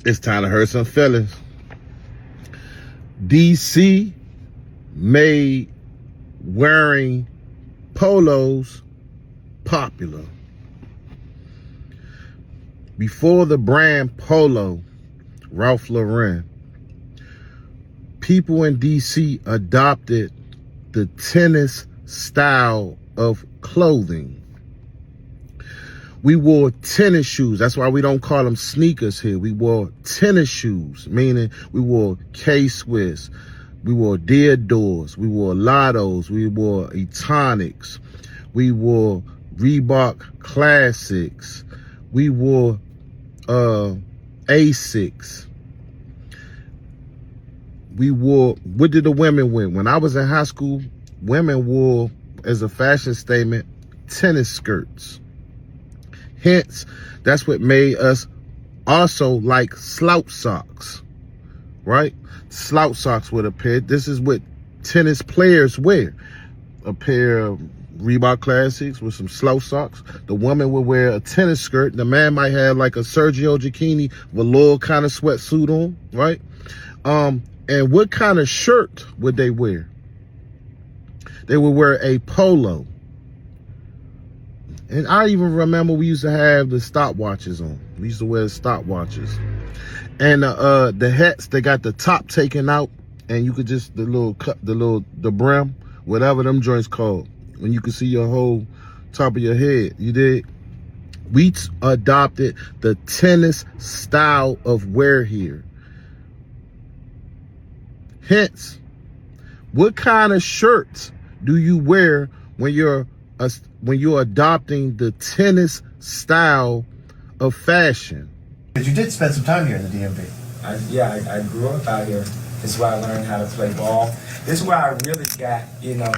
It's time to hurt some feelings. DC made wearing polos popular. Before the brand Polo, Ralph Lauren, people in DC adopted the tennis style of clothing. We wore tennis shoes. That's why we don't call them sneakers here. We wore tennis shoes, meaning we wore K-Swiss, we wore Deodors, we wore Lottos, we wore Etonics, we wore Reebok Classics, we wore Asics. We wore, what did the women wear? When I was in high school, women wore, as a fashion statement, tennis skirts. Hence, that's what made us also like slouch socks, right? Slouch socks with a pair. This is what tennis players wear. A pair of Reebok Classics with some slouch socks. The woman would wear a tennis skirt. The man might have like a Sergio Giacchini velour kind of sweatsuit on, right? And what kind of shirt would they wear? They would wear a polo. And I even remember we used to have the stopwatches on. We used to wear stopwatches. And the hats, they got the top taken out, and you could just, the brim, whatever them joints called, when you could see your whole top of your head, you did. We adopted the tennis style of wear here. Hence, what kind of shirts do you wear when you're adopting the tennis style of fashion? You did spend some time here in the DMV. I grew up out here. This is where I learned how to play ball. This is where I really got,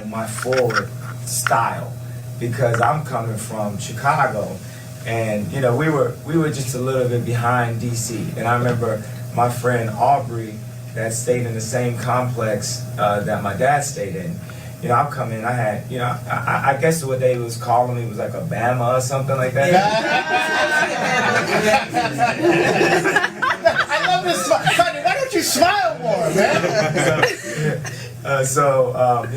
my forward style, because I'm coming from Chicago, and we were just a little bit behind DC. And I remember my friend Aubrey that stayed in the same complex that my dad stayed in. I'll come in, I had, I guess what they was calling me was like a Bama or something like that. I love this smile. Why don't you smile more, man?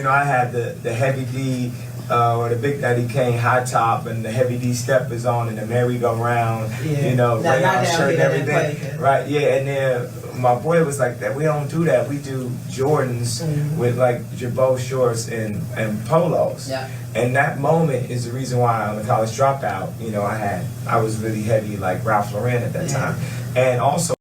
I had the Heavy D, or the Big Daddy Kane high top, and the Heavy D steppers on, and the merry-go-round, rayon shirt and everything. Right, yeah, and then my boy was like that. We don't do that. We do Jordans with like Jabot shorts and polos. Yeah. And that moment is the reason why I'm a college dropout. I was really heavy like Ralph Lauren at that time. And also